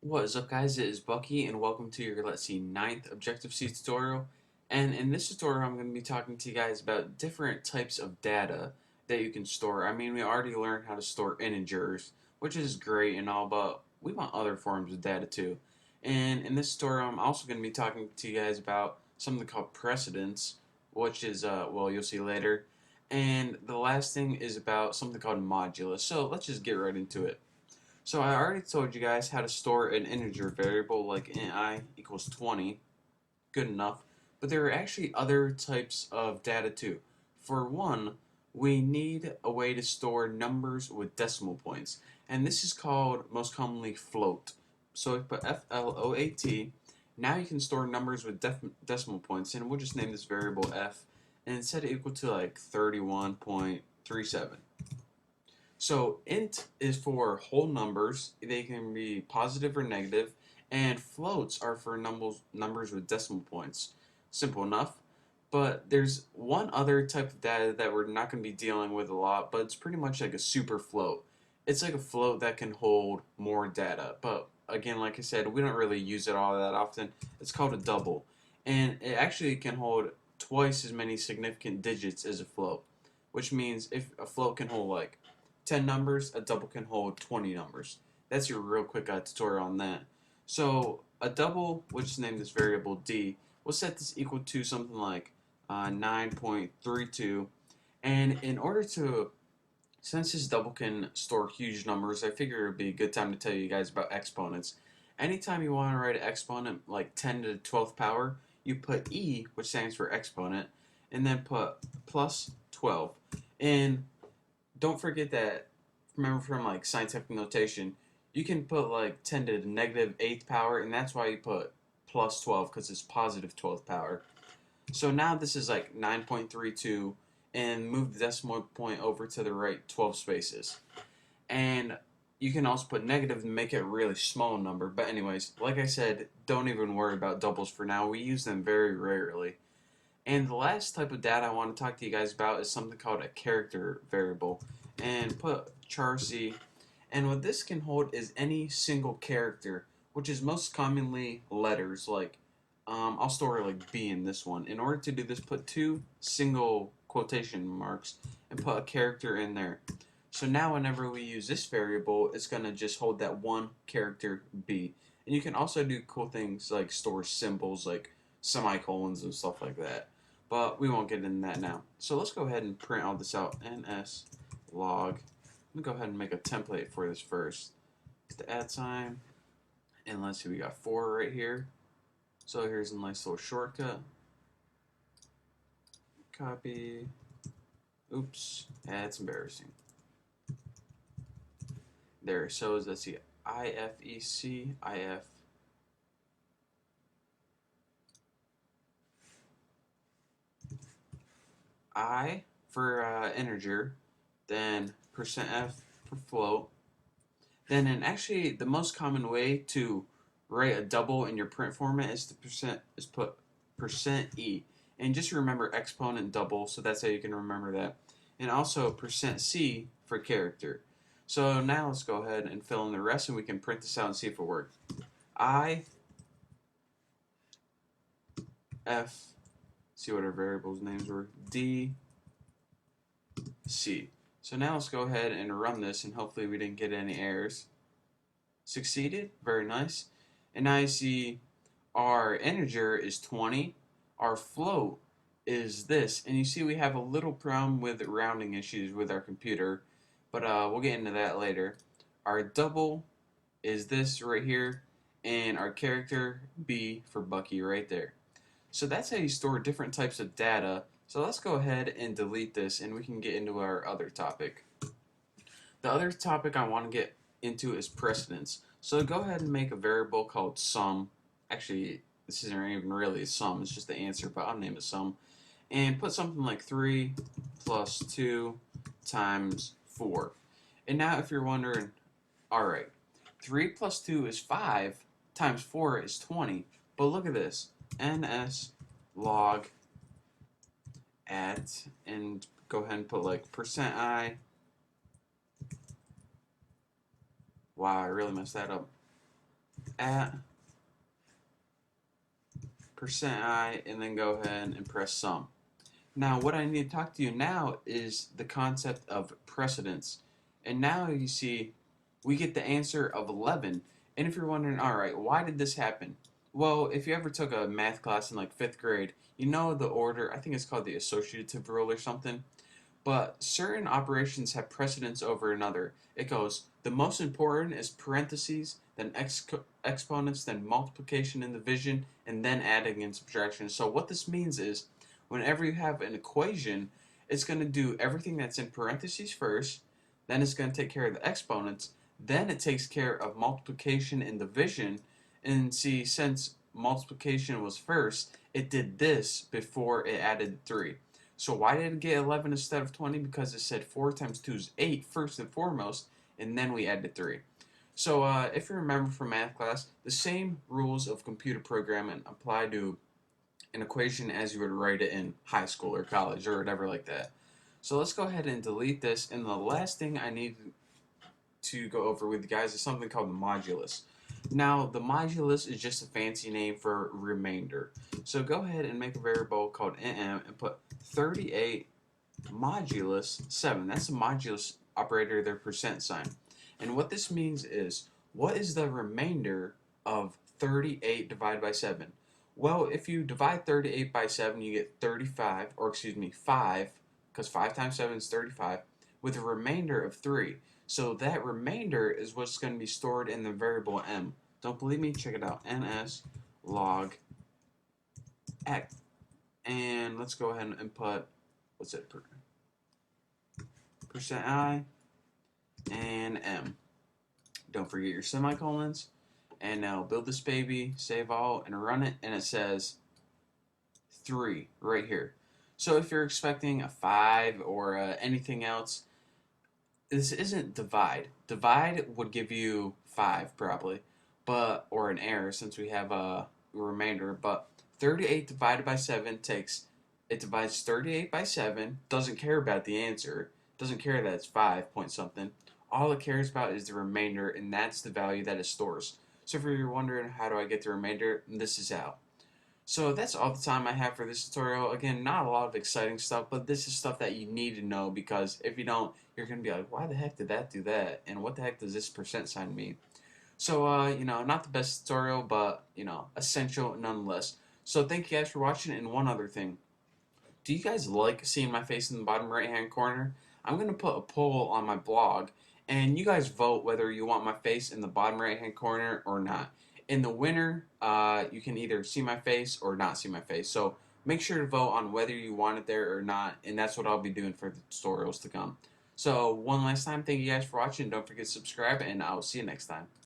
What is up, guys? It is Bucky and welcome to your ninth Objective-C tutorial. And in this tutorial I'm going to be talking to you guys about different types of data that you can store. I mean, we already learned how to store integers, which is great and all, but we want other forms of data too. And in this tutorial I'm also going to be talking to you guys about something called precedence, which is, well, you'll see later. And the last thing is about something called modulus. So let's just get right into it. So I already told you guys how to store an integer variable like int I equals 20. Good enough. But there are actually other types of data too. For one, we need a way to store numbers with decimal points. And this is called most commonly float. So if we put float, now you can store numbers with decimal points. And we'll just name this variable f and set it equal to like 31.37. So int is for whole numbers. They can be positive or negative, and floats are for numbers with decimal points. Simple enough. But there's one other type of data that we're not going to be dealing with a lot, but it's pretty much like a super float. It's like a float that can hold more data. But again, like I said, we don't really use it all that often. It's called a double. And it actually can hold twice as many significant digits as a float, which means if a float can hold like 10 numbers, a double can hold 20 numbers. That's your real quick tutorial on that. So a double, which is named this variable d, we'll set this equal to something like 9.32. And in order to, since this double can store huge numbers, I figure it would be a good time to tell you guys about exponents. Anytime you want to write an exponent like 10 to the 12th power, you put e, which stands for exponent, and then put plus 12. And don't forget that, remember from like scientific notation, you can put like 10 to the negative 8th power, and that's why you put plus 12 because it's positive 12th power. So now this is like 9.32, and move the decimal point over to the right 12 spaces. And you can also put negative and make it a really small number. But anyways, like I said, don't even worry about doubles for now. We use them very rarely. And the last type of data I want to talk to you guys about is something called a character variable. And put char C. And what this can hold is any single character, which is most commonly letters. Like, I'll store like B in this one. In order to do this, put two single quotation marks and put a character in there. So now whenever we use this variable, it's going to just hold that one character B. And you can also do cool things like store symbols like semicolons and stuff like that. But we won't get into that now. So let's go ahead and print all this out. ns log. Let me go ahead and make a template for this first. Get the add sign. And let's see, we got 4 right here. So here's a nice little shortcut. Copy. Oops, that's embarrassing. There, so let's see, IFEC, IF. I for integer, then %f for float. Then, and actually, the most common way to write a double in your print format is to put %e, and just remember exponent double, so that's how you can remember that. And also %c for character. So now let's go ahead and fill in the rest, and we can print this out and see if it works. I f, see what our variables names were, d c. So now let's go ahead and run this, and hopefully we didn't get any errors. Succeeded, very nice. And now you see our integer is 20, our float is this, and you see we have a little problem with rounding issues with our computer, but we'll get into that later. Our double is this right here, and our character B for Bucky right there. So that's how you store different types of data. So let's go ahead and delete this, and we can get into our other topic. The other topic I want to get into is precedence. So go ahead and make a variable called sum. Actually, this isn't even really a sum, it's just the answer, but I'll name it sum. And put something like 3 plus 2 times 4. And now if you're wondering, alright, 3 plus 2 is 5 times 4 is 20. But look at this, ns log at, and go ahead and put like %i. Wow, I really messed that up. at percent %I, and then go ahead and press sum. Now, what I need to talk to you now is the concept of precedence. And now you see, we get the answer of 11. And if you're wondering, all right, why did this happen? Well, if you ever took a math class in like fifth grade, you know the order, I think it's called the associative rule or something. But certain operations have precedence over another. It goes, the most important is parentheses, then exponents, then multiplication and division, and then adding and subtraction. So what this means is, whenever you have an equation, it's going to do everything that's in parentheses first, then it's going to take care of the exponents, then it takes care of multiplication and division. And see, since multiplication was first, it did this before it added 3. So why did it get 11 instead of 20? Because it said 4 times 2 is 8 first and foremost, and then we added 3. So if you remember from math class, the same rules of computer programming apply to an equation as you would write it in high school or college or whatever like that. So let's go ahead and delete this, and the last thing I need to go over with you guys is something called the modulus. Now, the modulus is just a fancy name for remainder. So go ahead and make a variable called nm and put 38 modulus 7. That's the modulus operator, their percent sign. And what this means is, what is the remainder of 38 divided by 7? Well, if you divide 38 by 7, you get 35, or excuse me, 5, because 5 times 7 is 35, with a remainder of 3. So that remainder is what's going to be stored in the variable m. Don't believe me? Check it out. ns log x. And let's go ahead and input, what's it, percent %I and m. Don't forget your semicolons. And now build this baby, save all, and run it, and it says 3 right here. So if you're expecting a 5 or anything else, this isn't divide. Divide would give you 5 probably, but or an error since we have a remainder. But 38 divided by 7 takes, it divides 38 by 7. Doesn't care about the answer. Doesn't care that it's 5 point something. All it cares about is the remainder, and that's the value that it stores. So if you're wondering how do I get the remainder, this is how. So that's all the time I have for this tutorial. Again, not a lot of exciting stuff, but this is stuff that you need to know, because if you don't, you're going to be like, why the heck did that do that? And what the heck does this percent sign mean? So, not the best tutorial, but, essential nonetheless. So thank you guys for watching, and one other thing. Do you guys like seeing my face in the bottom right hand corner? I'm going to put a poll on my blog, and you guys vote whether you want my face in the bottom right hand corner or not. In the winner, you can either see my face or not see my face. So make sure to vote on whether you want it there or not, and that's what I'll be doing for the tutorials to come. So one last time, thank you guys for watching. Don't forget to subscribe, and I'll see you next time.